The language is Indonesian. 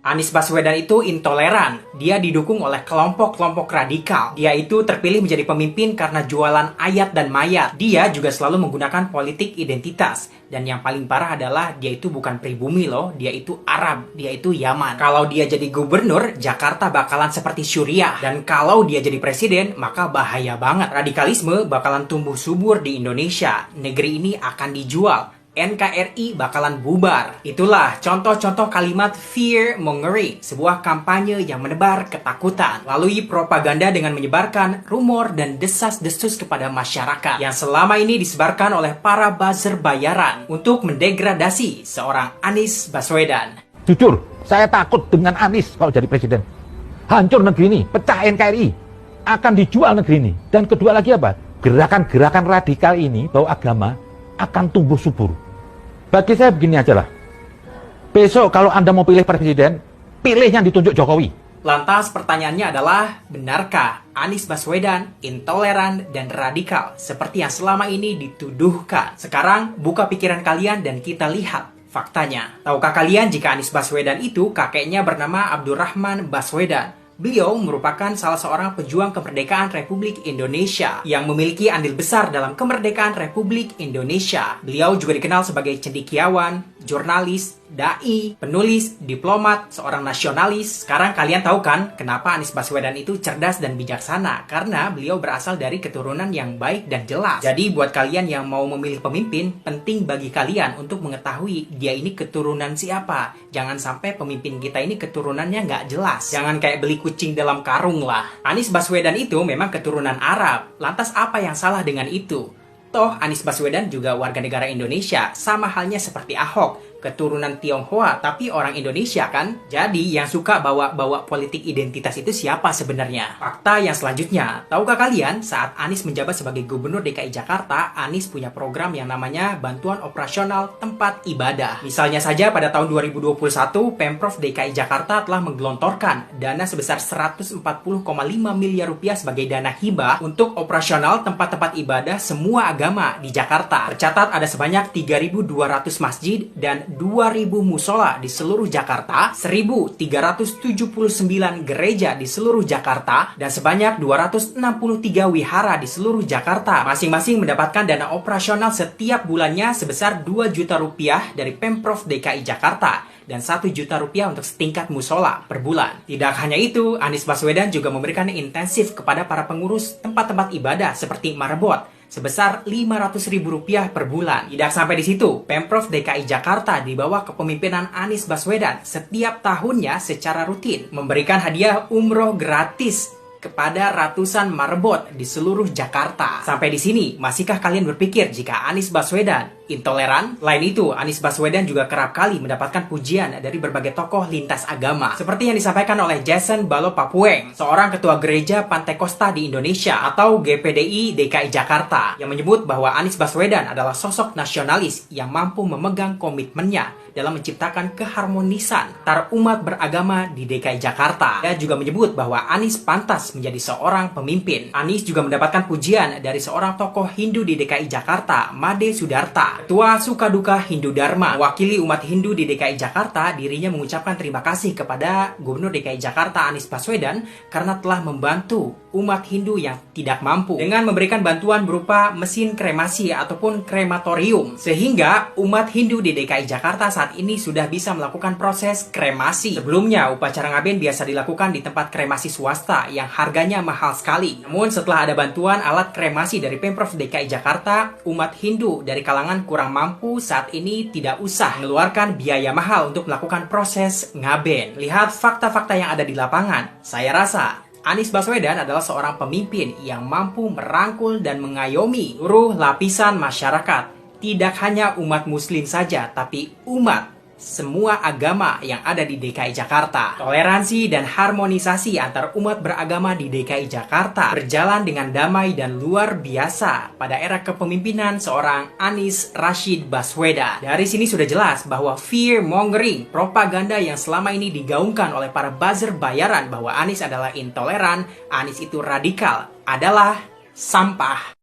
Anies Baswedan itu intoleran. Dia didukung oleh kelompok-kelompok radikal. Dia itu terpilih menjadi pemimpin karena jualan ayat dan mayat. Dia juga selalu menggunakan politik identitas. Dan yang paling parah adalah dia itu bukan pribumi loh. Dia itu Arab. Dia itu Yaman. Kalau dia jadi gubernur, Jakarta bakalan seperti Suriah. Dan kalau dia jadi presiden, maka bahaya banget. Radikalisme bakalan tumbuh subur di Indonesia. Negeri ini akan dijual. NKRI bakalan bubar. Itulah contoh-contoh kalimat fear mongering, sebuah kampanye yang menebar ketakutan melalui propaganda dengan menyebarkan rumor dan desas-desus kepada masyarakat yang selama ini disebarkan oleh para buzzer bayaran untuk mendegradasi seorang Anies Baswedan. Jujur, saya takut dengan Anies kalau jadi presiden. Hancur negeri ini, pecah NKRI, akan dijual negeri ini. Dan kedua lagi apa? Gerakan-gerakan radikal ini, bau agama, akan tumbuh subur. Bagi saya begini aja lah. Besok kalau Anda mau pilih presiden, pilih yang ditunjuk Jokowi. Lantas pertanyaannya adalah, benarkah Anies Baswedan intoleran dan radikal seperti yang selama ini dituduhkan? Sekarang buka pikiran kalian dan kita lihat faktanya. Tahukah kalian jika Anies Baswedan itu kakeknya bernama Abdurrahman Baswedan? Beliau merupakan salah seorang pejuang kemerdekaan Republik Indonesia yang memiliki andil besar dalam kemerdekaan Republik Indonesia. Beliau juga dikenal sebagai cendekiawan, jurnalis, dai, penulis, diplomat, seorang nasionalis. Sekarang kalian tahu kan kenapa Anies Baswedan itu cerdas dan bijaksana? Karena beliau berasal dari keturunan yang baik dan jelas. Jadi buat kalian yang mau memilih pemimpin, penting bagi kalian untuk mengetahui dia ini keturunan siapa. Jangan sampai pemimpin kita ini keturunannya nggak jelas. Jangan kayak beli kucing dalam karung lah. Anies Baswedan itu memang keturunan Arab. Lantas apa yang salah dengan itu? Toh Anies Baswedan juga warga negara Indonesia, sama halnya seperti Ahok, keturunan Tionghoa tapi orang Indonesia kan? Jadi yang suka bawa-bawa politik identitas itu siapa sebenarnya? Fakta yang selanjutnya, tahukah kalian saat Anies menjabat sebagai Gubernur DKI Jakarta, Anies punya program yang namanya Bantuan Operasional Tempat Ibadah. Misalnya saja pada tahun 2021, Pemprov DKI Jakarta telah menggelontorkan dana sebesar 140,5 miliar rupiah sebagai dana hibah untuk operasional tempat-tempat ibadah semua agama di Jakarta. Tercatat ada sebanyak 3.200 masjid dan 2.000 musola di seluruh Jakarta, 1.379 gereja di seluruh Jakarta, dan sebanyak 263 wihara di seluruh Jakarta. Masing-masing mendapatkan dana operasional setiap bulannya sebesar 2 juta rupiah dari Pemprov DKI Jakarta dan 1 juta rupiah untuk setingkat musola per bulan. Tidak hanya itu, Anies Baswedan juga memberikan intensif kepada para pengurus tempat-tempat ibadah seperti Marbot sebesar Rp500.000 per bulan. Tidak sampai di situ, Pemprov DKI Jakarta di bawah kepemimpinan Anies Baswedan setiap tahunnya secara rutin memberikan hadiah umroh gratis kepada ratusan marbot di seluruh Jakarta. Sampai di sini, masihkah kalian berpikir jika Anies Baswedan intoleran? Lain itu, Anies Baswedan juga kerap kali mendapatkan pujian dari berbagai tokoh lintas agama. Seperti yang disampaikan oleh Jason Balo Papueng, seorang ketua gereja Pantai Kosta di Indonesia atau GPDI DKI Jakarta, yang menyebut bahwa Anies Baswedan adalah sosok nasionalis yang mampu memegang komitmennya dalam menciptakan keharmonisan antar umat beragama di DKI Jakarta. Dia juga menyebut bahwa Anies pantas menjadi seorang pemimpin. Anies juga mendapatkan pujian dari seorang tokoh Hindu di DKI Jakarta, Made Sudarta, Ketua Sukaduka Hindu Dharma. Mewakili umat Hindu di DKI Jakarta, dirinya mengucapkan terima kasih kepada Gubernur DKI Jakarta Anies Baswedan karena telah membantu umat Hindu yang tidak mampu dengan memberikan bantuan berupa mesin kremasi ataupun krematorium, sehingga umat Hindu di DKI Jakarta saat ini sudah bisa melakukan proses kremasi. Sebelumnya, upacara ngaben biasa dilakukan di tempat kremasi swasta yang harganya mahal sekali. Namun setelah ada bantuan alat kremasi dari Pemprov DKI Jakarta, umat Hindu dari kalangan kurang mampu saat ini tidak usah mengeluarkan biaya mahal untuk melakukan proses ngaben. Lihat fakta-fakta yang ada di lapangan. Saya rasa Anies Baswedan adalah seorang pemimpin yang mampu merangkul dan mengayomi seluruh lapisan masyarakat. Tidak hanya umat muslim saja, tapi umat semua agama yang ada di DKI Jakarta. Toleransi dan harmonisasi antar umat beragama di DKI Jakarta berjalan dengan damai dan luar biasa pada era kepemimpinan seorang Anies Rashid Baswedan. Dari sini sudah jelas bahwa fear mongering, propaganda yang selama ini digaungkan oleh para buzzer bayaran bahwa Anies adalah intoleran, Anies itu radikal, adalah sampah.